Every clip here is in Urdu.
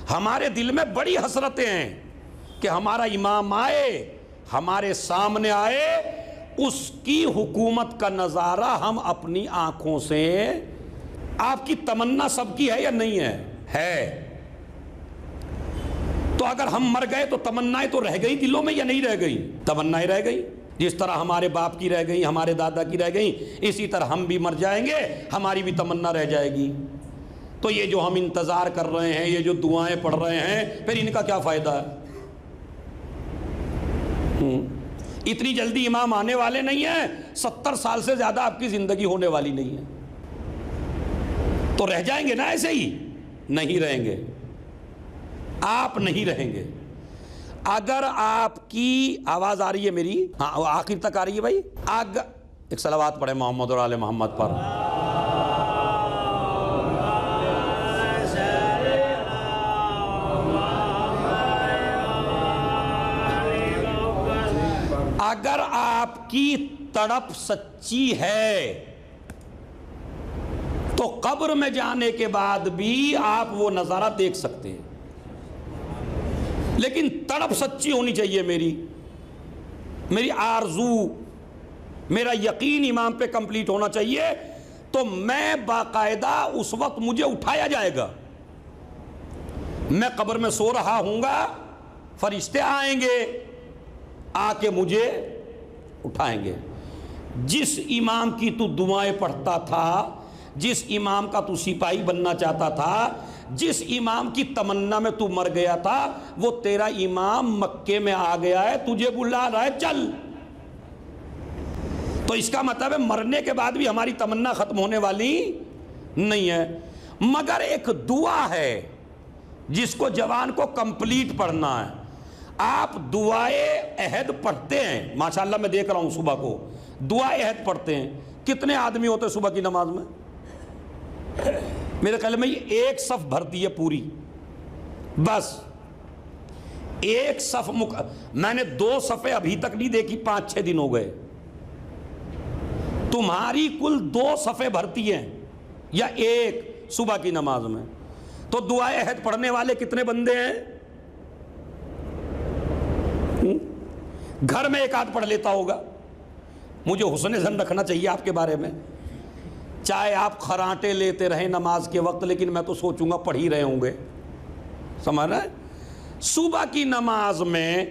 ہمارے دل میں بڑی حسرتیں ہیں کہ ہمارا امام آئے، ہمارے سامنے آئے، اس کی حکومت کا نظارہ ہم اپنی آنکھوں سے۔ آپ کی تمنا سب کی ہے یا نہیں ہے؟ ہے۔ تو اگر ہم مر گئے تو تمنائیں تو رہ گئی دلوں میں یا نہیں رہ گئی؟ تمنائیں رہ گئی۔ جس طرح ہمارے باپ کی رہ گئی، ہمارے دادا کی رہ گئی، اسی طرح ہم بھی مر جائیں گے، ہماری بھی تمنا رہ جائے گی۔ تو یہ جو ہم انتظار کر رہے ہیں، یہ جو دعائیں پڑھ رہے ہیں، پھر ان کا کیا فائدہ ہے؟ اتنی جلدی امام آنے والے نہیں ہیں، 70 سال سے زیادہ آپ کی زندگی ہونے والی نہیں ہے، تو رہ جائیں گے نا ایسے ہی؟ نہیں رہیں گے، آپ نہیں رہیں گے۔ اگر آپ کی آواز آ رہی ہے میری؟ ہاں آخر تک آ رہی ہے بھائی؟ ایک صلوات پڑھے محمد اور آل محمد پر۔ اگر آپ کی تڑپ سچی ہے تو قبر میں جانے کے بعد بھی آپ وہ نظارہ دیکھ سکتے ہیں، لیکن تڑپ سچی ہونی چاہیے میری آرزو، میرا یقین امام پہ کمپلیٹ ہونا چاہیے، تو میں باقاعدہ اس وقت مجھے اٹھایا جائے گا۔ میں قبر میں سو رہا ہوں گا، فرشتے آئیں گے، آ کے مجھے اٹھائیں گے۔ جس امام کی تو دعائیں پڑھتا تھا، جس امام کا تو سپاہی بننا چاہتا تھا، جس امام کی تمنا میں تو مر گیا تھا، وہ تیرا امام مکے میں آ گیا ہے، تجھے بلا رہا ہے، چل۔ تو اس کا مطلب ہے مرنے کے بعد بھی ہماری تمنا ختم ہونے والی نہیں ہے، مگر ایک دعا ہے جس کو جوان کو کمپلیٹ پڑھنا ہے۔ آپ دعائے عہد پڑھتے ہیں، ماشاءاللہ میں دیکھ رہا ہوں صبح کو دعائے عہد پڑھتے ہیں۔ کتنے آدمی ہوتے ہیں صبح کی نماز میں؟ میرے خیال میں یہ ایک صف بھرتی ہے پوری، بس ایک صف میں نے 2 صفیں ابھی تک نہیں دیکھی، 5-6 دن ہو گئے۔ تمہاری کل 2 صفیں بھرتی ہیں یا ایک صبح کی نماز میں، تو دعائے عہد پڑھنے والے کتنے بندے ہیں؟ گھر میں ایک آدھ پڑھ لیتا ہوگا۔ مجھے حسن ظن رکھنا چاہیے آپ کے بارے میں، چاہے آپ خراٹے لیتے رہیں نماز کے وقت، لیکن میں تو سوچوں گا پڑھ ہی رہے ہوں گے، سمجھ رہے ہیں؟ صبح کی نماز میں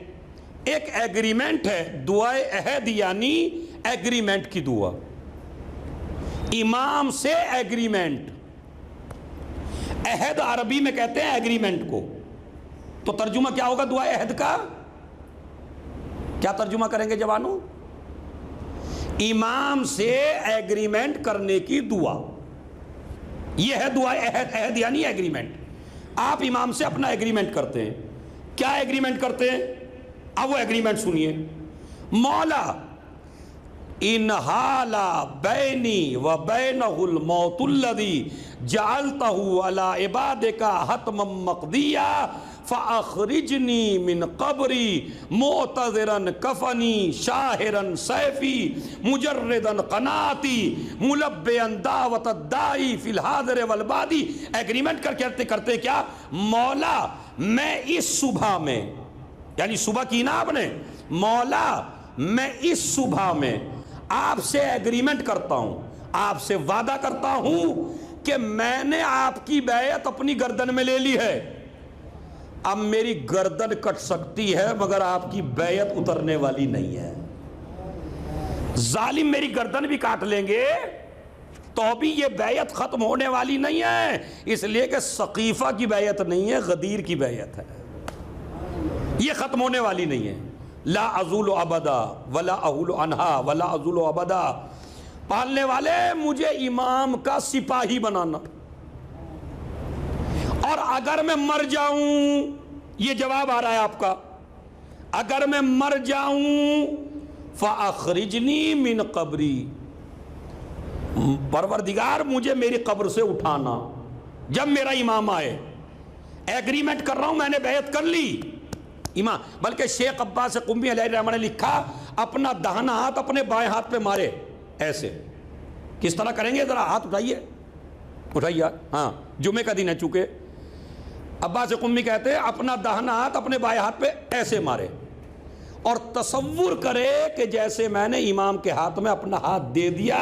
ایک ایگریمنٹ ہے، دعائے عہد یعنی ایگریمنٹ کی دعا، امام سے ایگریمنٹ۔ عہد عربی میں کہتے ہیں ایگریمنٹ کو، تو ترجمہ کیا ہوگا دعائے عہد کا؟ کیا ترجمہ کریں گے جوانوں؟ امام سے ایگریمنٹ کرنے کی دعا، یہ ہے دعا عہد۔ عہد یعنی ایگریمنٹ۔ آپ امام سے اپنا ایگریمنٹ کرتے ہیں۔ کیا ایگریمنٹ کرتے ہیں؟ اب وہ ایگریمنٹ سنیے۔ مولا ان حالا بینی و بینہ الموت الذی جعلتہ علی عبادک حتما مقضیا فاخرجنی من قبری معتذرا کفنی شاہرا سیفی مجردا قناتی ملبیا دعوت الداعی فی الحاضر والبادی۔ ایگریمنٹ کرتے کرتے کیا؟ مولا میں اس صبح میں، یعنی صبح کی نا آپ نے، مولا میں اس صبح میں آپ سے ایگریمنٹ کرتا ہوں، آپ سے وعدہ کرتا ہوں کہ میں نے آپ کی بیعت اپنی گردن میں لے لی ہے، اب میری گردن کٹ سکتی ہے مگر آپ کی بیعت اترنے والی نہیں ہے۔ ظالم میری گردن بھی کاٹ لیں گے تو بھی یہ بیعت ختم ہونے والی نہیں ہے، اس لیے کہ سقیفہ کی بیعت نہیں ہے، غدیر کی بیعت ہے، یہ ختم ہونے والی نہیں ہے۔ لا ازول ابدا ولا احول عنہا ولا ازول ابدا۔ پالنے والے مجھے امام کا سپاہی بنانا، اور اگر میں مر جاؤں، یہ جواب آ رہا ہے آپ کا، اگر میں مر جاؤں فاخرجنی من قبری، پروردگار مجھے میری قبر سے اٹھانا جب میرا امام آئے۔ ایگریمنٹ کر رہا ہوں، میں نے بیعت کر لی امام۔ بلکہ شیخ عباس قمی علیہ الرحمہ نے لکھا اپنا داہنا ہاتھ اپنے بائیں ہاتھ پہ مارے، ایسے۔ کس طرح کریں گے؟ ذرا ہاتھ اٹھائیے، اٹھائیے، ہاں جمعے کا دن ہے چونکہ۔ عباس قمی کہتے ہیں اپنا داہنا ہاتھ اپنے بائیں ہاتھ پہ ایسے مارے اور تصور کرے کہ جیسے میں نے امام کے ہاتھ میں اپنا ہاتھ دے دیا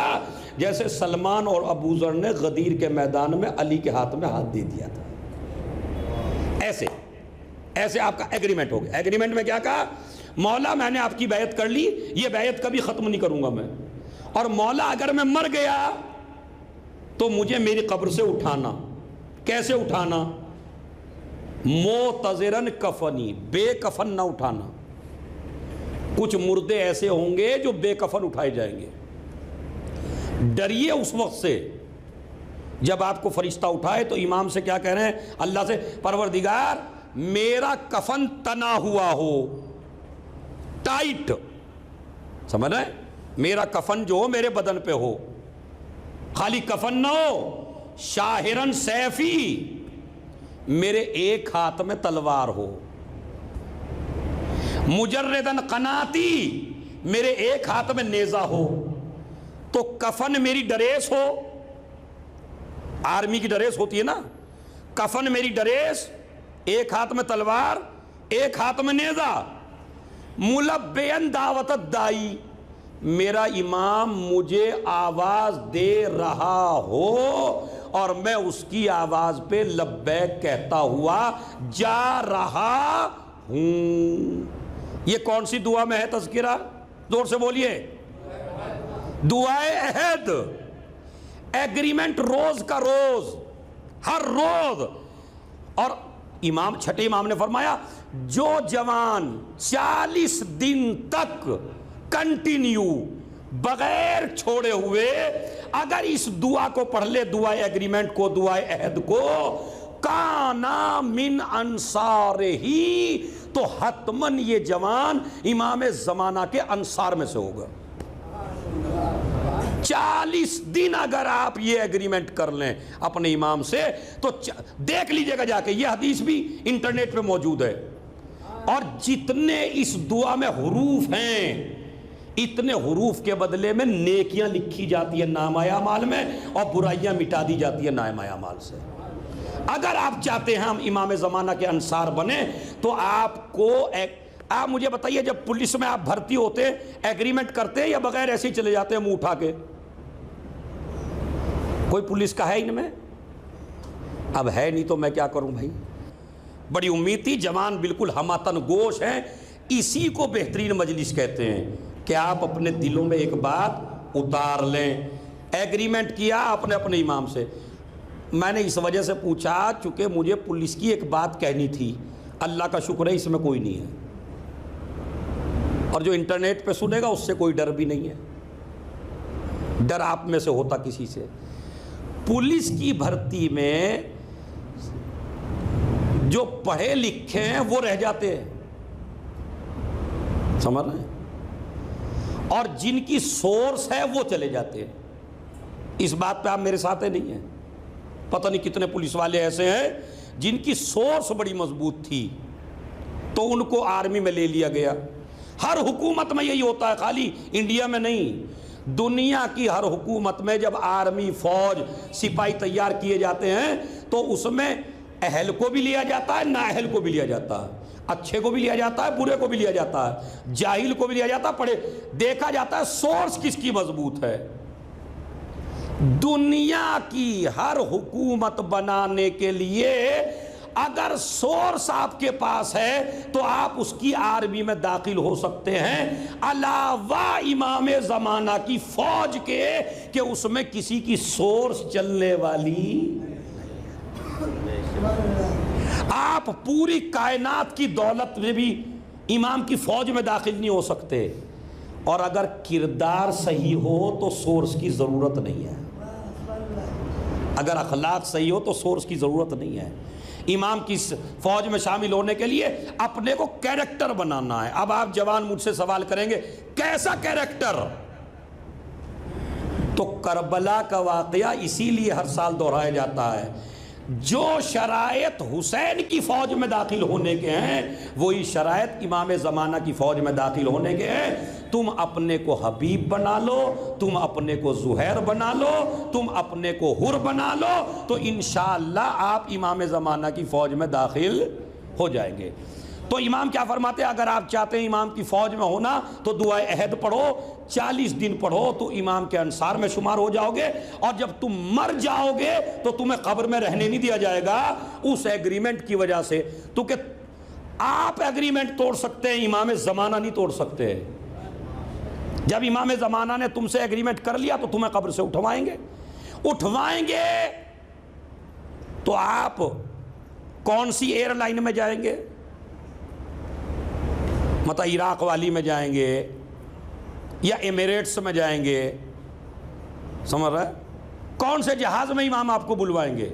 جیسے سلمان اور ابو ذر نے غدیر کے میدان میں علی کے ہاتھ میں ہاتھ دے دیا تھا. ایسے آپ کا ایگریمنٹ ہو گیا. ایگریمنٹ میں کیا کہا؟ مولا میں نے آپ کی بیعت کر لی, یہ بیعت کبھی ختم نہیں کروں گا میں, اور مولا اگر میں مر گیا تو مجھے میری قبر سے اٹھانا. کیسے اٹھانا؟ معتذرن کفنی, بے کفن نہ اٹھانا. کچھ مردے ایسے ہوں گے جو بے کفن اٹھائے جائیں گے. ڈریے اس وقت سے جب آپ کو فرشتہ اٹھائے تو امام سے کیا کہہ رہے ہیں؟ اللہ سے, پروردگار میرا کفن تنا ہوا ہو, ٹائٹ, سمجھ رہے ہیں, میرا کفن جو ہو میرے بدن پہ ہو, خالی کفن نہ ہو, شاہرن سیفی, میرے ایک ہاتھ میں تلوار ہو, مجردن قناتی, میرے ایک ہاتھ میں نیزہ ہو. تو کفن میری ڈریس ہو, آرمی کی ڈریس ہوتی ہے نا, کفن میری ڈریس, ایک ہاتھ میں تلوار ایک ہاتھ میں نیزہ. ملبین دعوت الدائی, میرا امام مجھے آواز دے رہا ہو اور میں اس کی آواز پہ لبیک کہتا ہوا جا رہا ہوں. یہ کون سی دعا میں ہے تذکرہ؟ زور سے بولیے. دعائے عہد, ایگریمنٹ روز کا روز, ہر روز. اور امام, چھٹے امام نے فرمایا جو جوان 40 دن تک کنٹینیو بغیر چھوڑے ہوئے اگر اس دعا کو پڑھ لے, دعائے ایگریمنٹ کو, دعائے عہد کو, کانا من انصار ہی, تو حتماً یہ جوان امام زمانہ کے انصار میں سے ہوگا. 40 دن اگر آپ یہ ایگریمنٹ کر لیں اپنے امام سے تو دیکھ لیجئے گا جا کے, یہ حدیث بھی انٹرنیٹ پہ موجود ہے. اور جتنے اس دعا میں حروف ہیں اتنے حروف کے بدلے میں نیکیاں لکھی جاتی ہیں نامہ اعمال میں, اور برائیاں مٹا دی جاتی ہیں نامہ اعمال سے. اگر آپ چاہتے ہیں ہم امام زمانہ کے انصار بنیں تو آپ کو آپ مجھے بتائیے, جب پولیس میں آپ بھرتی ہوتے ایگریمنٹ کرتے یا بغیر ایسے ہی چلے جاتے ہیں منہ اٹھا کے؟ کوئی پولیس کا ہے ان میں؟ اب ہے نہیں تو میں کیا کروں بھائی. بڑی امید تھی, جوان بالکل ہماتن گوش ہیں, اسی کو بہترین مجلس کہتے ہیں کہ آپ اپنے دلوں میں ایک بات اتار لیں. ایگریمنٹ کیا آپ نے اپنے امام سے. میں نے اس وجہ سے پوچھا چونکہ مجھے پولیس کی ایک بات کہنی تھی, اللہ کا شکر ہے اس میں کوئی نہیں ہے, اور جو انٹرنیٹ پہ سنے گا اس سے کوئی ڈر بھی نہیں ہے. ڈر آپ میں سے ہوتا کسی سے. پولیس کی بھرتی میں جو پڑھے لکھے ہیں وہ رہ جاتے ہیں, سمجھ رہے ہیں, اور جن کی سورس ہے وہ چلے جاتے ہیں. اس بات پہ آپ میرے ساتھ نہیں ہیں. پتہ نہیں کتنے پولیس والے ایسے ہیں جن کی سورس بڑی مضبوط تھی تو ان کو آرمی میں لے لیا گیا. ہر حکومت میں یہی ہوتا ہے, خالی انڈیا میں نہیں, دنیا کی ہر حکومت میں جب آرمی, فوج, سپاہی تیار کیے جاتے ہیں تو اس میں اہل کو بھی لیا جاتا ہے, نااہل کو بھی لیا جاتا ہے, اچھے کو بھی لیا جاتا ہے, برے کو بھی لیا جاتا ہے, جاہل کو بھی لیا جاتا ہے, پڑھے. دیکھا جاتا ہے سورس کس کی مضبوط ہے. دنیا کی ہر حکومت بنانے کے لیے اگر سورس آپ کے پاس ہے تو آپ اس کی آرمی میں داخل ہو سکتے ہیں, علاوہ امام زمانہ کی فوج کے کہ اس میں کسی کی سورس چلنے والی. آپ پوری کائنات کی دولت میں بھی امام کی فوج میں داخل نہیں ہو سکتے, اور اگر کردار صحیح ہو تو سورس کی ضرورت نہیں ہے. اگر اخلاق صحیح ہو تو سورس کی ضرورت نہیں ہے. امام کی فوج میں شامل ہونے کے لیے اپنے کو کیریکٹر بنانا ہے. اب آپ جوان مجھ سے سوال کریں گے کیسا کیریکٹر؟ تو کربلا کا واقعہ اسی لیے ہر سال دہرایا جاتا ہے. جو شرائط حسین کی فوج میں داخل ہونے کے ہیں وہی شرائط امام زمانہ کی فوج میں داخل ہونے کے ہیں. تم اپنے کو حبیب بنا لو, تم اپنے کو زہیر بنا لو, تم اپنے کو حر بنا لو, تو انشاءاللہ آپ امام زمانہ کی فوج میں داخل ہو جائیں گے. تو امام کیا فرماتے ہیں, اگر آپ چاہتے ہیں امام کی فوج میں ہونا تو دعائے عہد پڑھو, 40 دن پڑھو تو امام کے انصار میں شمار ہو جاؤ گے, اور جب تم مر جاؤ گے تو تمہیں قبر میں رہنے نہیں دیا جائے گا اس ایگریمنٹ کی وجہ سے. تو کہ آپ ایگریمنٹ توڑ سکتے ہیں, امام زمانہ نہیں توڑ سکتے. جب امام زمانہ نے تم سے ایگریمنٹ کر لیا تو تمہیں قبر سے اٹھوائیں گے. تو آپ کون سی ایئر لائن میں جائیں گے؟ مطلب عراق والی میں جائیں گے یا ایمریٹس میں جائیں گے؟ سمجھ رہے؟ کون سے جہاز میں امام آپ کو بلوائیں گے؟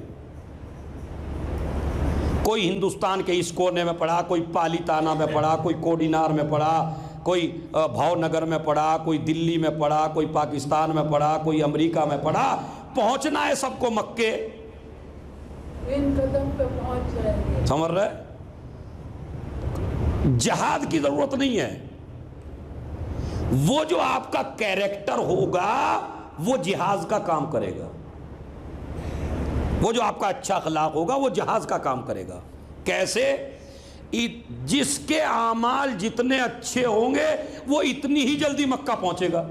کوئی ہندوستان کے اس کونے میں پڑا, کوئی پالی تانا میں پڑا, کوئی کوڈینار میں پڑا, کوئی بھاؤ نگر میں پڑا, کوئی دلی میں پڑا, کوئی پاکستان میں پڑا, کوئی امریکہ میں پڑا, پہنچنا ہے سب کو مکے. سمجھ رہے؟ جہاد کی ضرورت نہیں ہے. وہ جو آپ کا کیریکٹر ہوگا وہ جہاز کا کام کرے گا. وہ جو آپ کا اچھا اخلاق ہوگا وہ جہاز کا کام کرے گا. کیسے؟ جس کے اعمال جتنے اچھے ہوں گے وہ اتنی ہی جلدی مکہ پہنچے گا.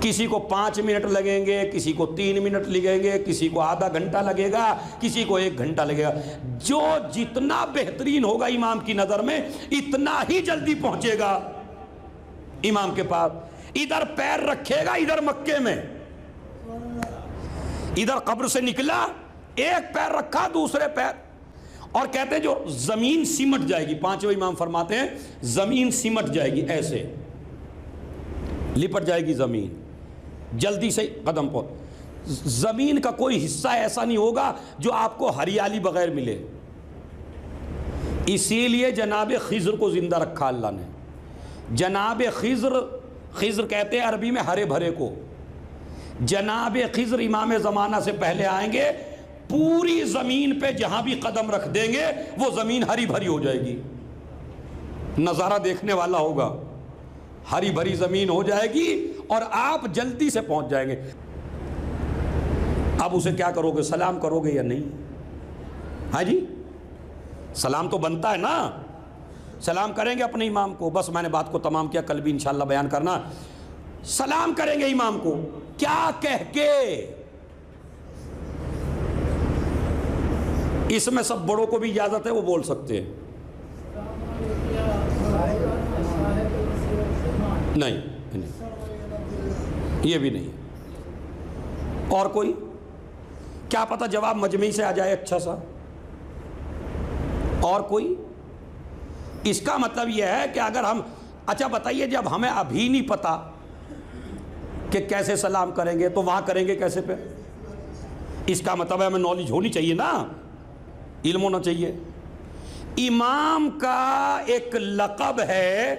کسی کو 5 منٹ لگیں گے, کسی کو 3 منٹ لگیں گے, کسی کو آدھا گھنٹہ لگے گا, کسی کو 1 گھنٹہ لگے گا. جو جتنا بہترین ہوگا امام کی نظر میں اتنا ہی جلدی پہنچے گا امام کے پاس. ادھر پیر رکھے گا ادھر مکے میں, ادھر قبر سے نکلا ایک پیر رکھا دوسرے پیر, اور کہتے ہیں جو زمین سمٹ جائے گی. 5ویں امام فرماتے ہیں زمین سمٹ جائے گی, ایسے لپٹ جائے گی زمین, جلدی سے قدم پہنچ. زمین کا کوئی حصہ ایسا نہیں ہوگا جو آپ کو ہریالی بغیر ملے. اسی لیے جناب خضر کو زندہ رکھا اللہ نے. جناب خضر کہتے ہیں عربی میں ہرے بھرے کو. جناب خضر امام زمانہ سے پہلے آئیں گے, پوری زمین پہ جہاں بھی قدم رکھ دیں گے وہ زمین ہری بھری ہو جائے گی. نظارہ دیکھنے والا ہوگا, ہری بھری زمین ہو جائے گی اور آپ جلدی سے پہنچ جائیں گے. اب اسے کیا کرو گے, سلام کرو گے یا نہیں؟ ہاں جی, سلام تو بنتا ہے نا, سلام کریں گے اپنے امام کو. بس میں نے بات کو تمام کیا, کل بھی انشاءاللہ بیان کرنا. سلام کریں گے امام کو کیا کہہ کے؟ اس میں سب بڑوں کو بھی اجازت ہے, وہ بول سکتے ہیں. نہیں, یہ بھی نہیں. اور کوئی کیا پتہ جواب مجمعی سے آ جائے اچھا سا. اور کوئی؟ اس کا مطلب یہ ہے کہ اگر ہم, اچھا بتائیے, جب ہمیں ابھی نہیں پتا کہ کیسے سلام کریں گے تو وہاں کریں گے کیسے پہ؟ اس کا مطلب ہے ہمیں نالج ہونی چاہیے نا, علم ہونا چاہیے. امام کا ایک لقب ہے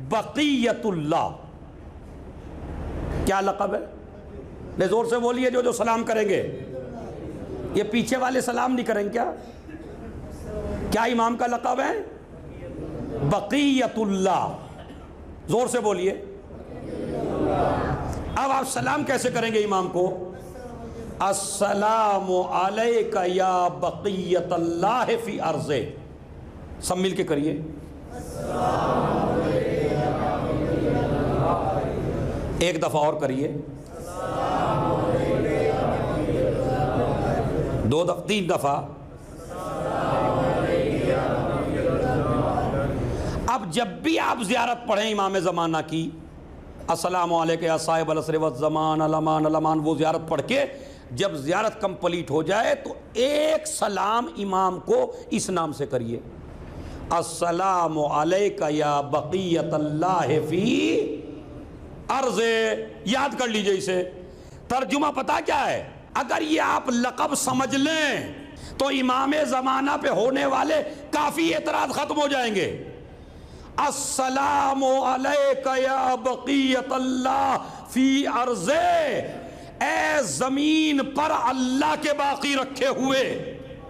بقیت اللہ. کیا لقب ہے؟ لے زور سے بولیے جو سلام کریں گے. یہ پیچھے والے سلام نہیں کریں کیا؟ کیا امام کا لقب ہے؟ بقیت اللہ. زور سے بولیے. اب آپ سلام کیسے کریں گے امام کو؟ السلام علیک یا بقیت اللہ فی ارضہ. سب مل کے کریے. ایک دفعہ اور کریے, 2 دفعہ, 3 دفعہ. اب جب بھی آپ زیارت پڑھیں امام زمانہ کی, السلام علیکم یا صاحب العصر والزمان الامان الامان, وہ زیارت پڑھ کے جب زیارت کمپلیٹ ہو جائے تو ایک سلام امام کو اس نام سے کریے, السلام علیک یا بقیت اللہ فی ارض. یاد کر لیجئے اسے. ترجمہ پتہ کیا ہے؟ اگر یہ آپ لقب سمجھ لیں تو امام زمانہ پہ ہونے والے کافی اعتراض ختم ہو جائیں گے. السلام علیک یا بقیت اللہ فی ارض, اے زمین پر اللہ کے باقی رکھے ہوئے